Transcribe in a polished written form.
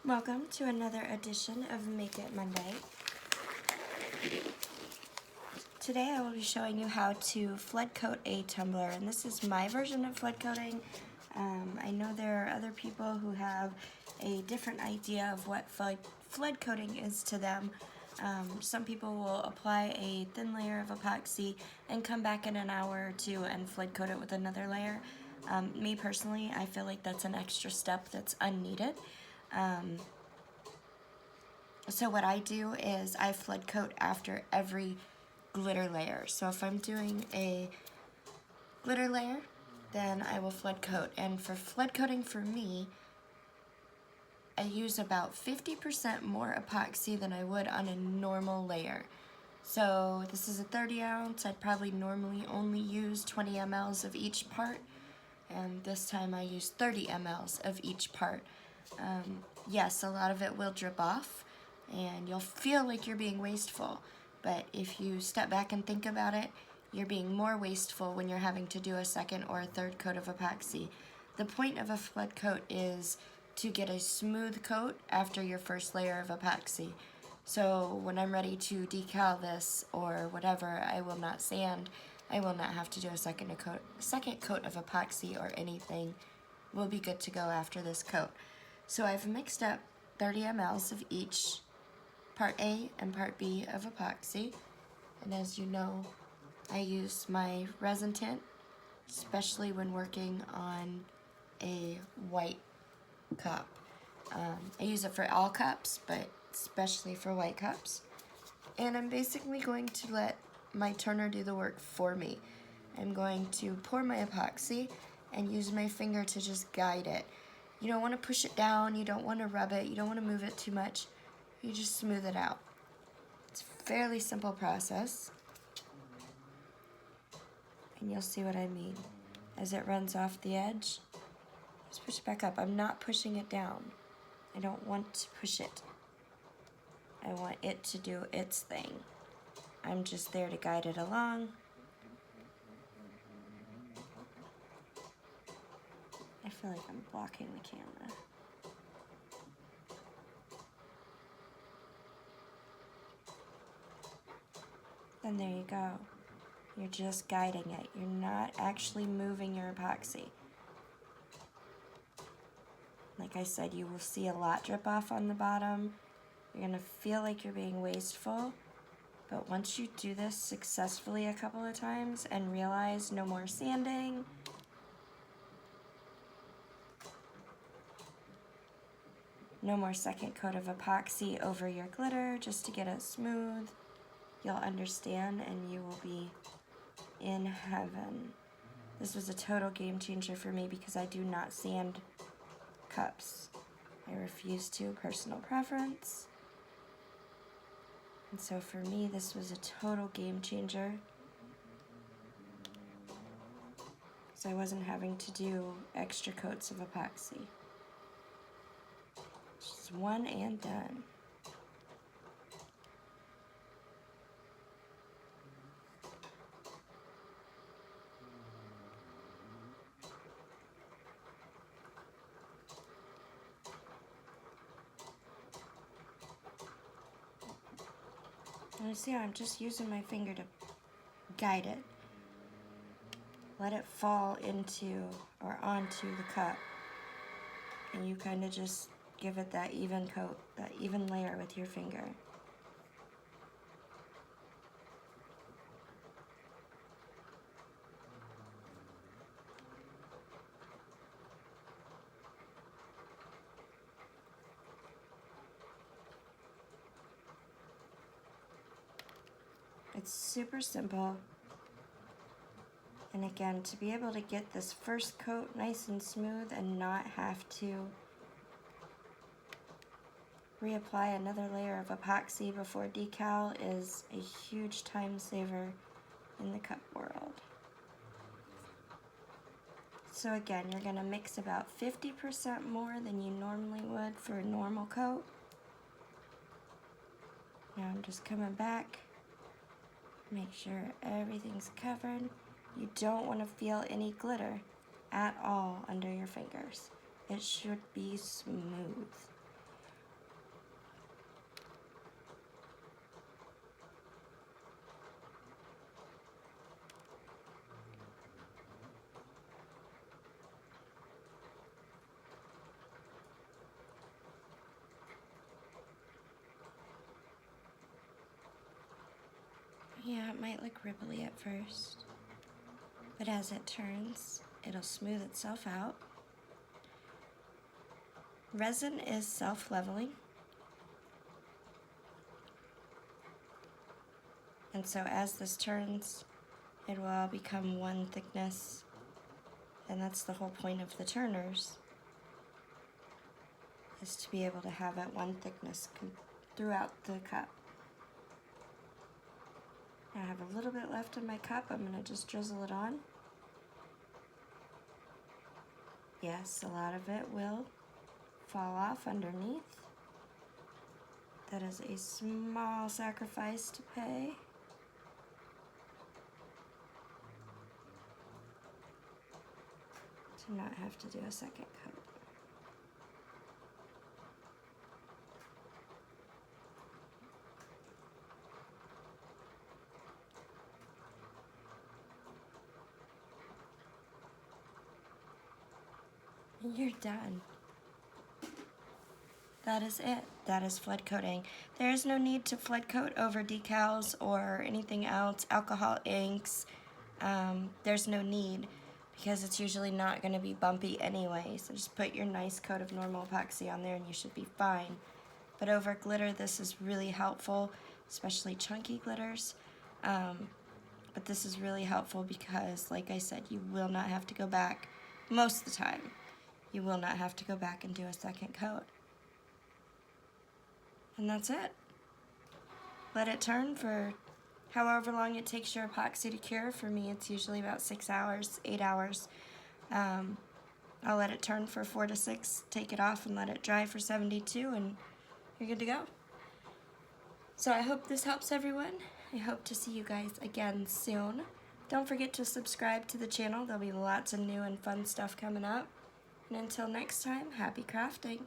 Welcome to another edition of Make It Monday. Today I will be showing you how to flood coat a tumbler, and this is my version of flood coating. I know there are other people who have a different idea of what flood coating is to them. Some people will apply a thin layer of epoxy and come back in an hour or two and flood coat it with another layer. Me personally, I feel like that's an extra step that's unneeded. So what I do is I flood coat after every glitter layer. So if I'm doing a glitter layer, then I will flood coat. And for flood coating for me, I use about 50% more epoxy than I would on a normal layer. So this is a 30 ounce. I'd probably normally only use 20 mLs of each part. And this time I use 30 mLs of each part. Yes, a lot of it will drip off, and you'll feel like you're being wasteful, but if you step back and think about it, you're being more wasteful when you're having to do a second or a third coat of epoxy. The point of a flood coat is to get a smooth coat after your first layer of epoxy. So when I'm ready to decal this or whatever, I will not sand. I will not have to do a second coat of epoxy or anything. We'll be good to go after this coat. So I've mixed up 30 mLs of each part A and part B of epoxy. And as you know, I use my resin tint, especially when working on a white cup. I use it for all cups, but especially for white cups. And I'm basically going to let my turner do the work for me. I'm going to pour my epoxy and use my finger to just guide it. You don't want to push it down, you don't want to rub it, you don't want to move it too much. You just smooth it out. It's a fairly simple process. And you'll see what I mean. As it runs off the edge, just push it back up. I'm not pushing it down. I don't want to push it. I want it to do its thing. I'm just there to guide it along. I feel like I'm blocking the camera. And there you go. You're just guiding it. You're not actually moving your epoxy. Like I said, you will see a lot drip off on the bottom. You're gonna feel like you're being wasteful. But once you do this successfully a couple of times and realize no more sanding, no more second coat of epoxy over your glitter just to get it smooth, you'll understand and you will be in heaven. This was a total game changer for me because I do not sand cups. I refuse to, personal preference. And so for me, this was a total game changer. So I wasn't having to do extra coats of epoxy. Just one and done. And you see how I'm just using my finger to guide it. Let it fall into or onto the cup. And you kind of just give it that even coat, that even layer with your finger. It's super simple. And again, to be able to get this first coat nice and smooth and not have to reapply another layer of epoxy before decal is a huge time saver in the cup world. So again, you're gonna mix about 50% more than you normally would for a normal coat. Now I'm just coming back, make sure everything's covered. You don't want to feel any glitter at all under your fingers. It should be smooth. it might look ripply at first, but as it turns, it'll smooth itself out. Resin is self-leveling, and so as this turns, it will all become one thickness, and that's the whole point of the turners, is to be able to have that one thickness throughout the cup. I have a little bit left in my cup. I'm going to just drizzle it on. Yes, a lot of it will fall off underneath. That is a small sacrifice to pay. To not have to do a second coat. And you're done. That is it. That is flood coating. There is no need to flood coat over decals or anything else, alcohol inks. There's no need because it's usually not going to be bumpy anyway. So just put your nice coat of normal epoxy on there and you should be fine. But over glitter, this is really helpful, especially chunky glitters. But this is really helpful because, like I said, you will not have to go back, most of the time, you will not have to go back and do a second coat. And that's it. Let it turn for however long it takes your epoxy to cure. For me, it's usually about 6 hours, 8 hours. I'll let it turn for 4 to 6, take it off and let it dry for 72, and you're good to go. So I hope this helps everyone. I hope to see you guys again soon. Don't forget to subscribe to the channel. There'll be lots of new and fun stuff coming up. And until next time, happy crafting.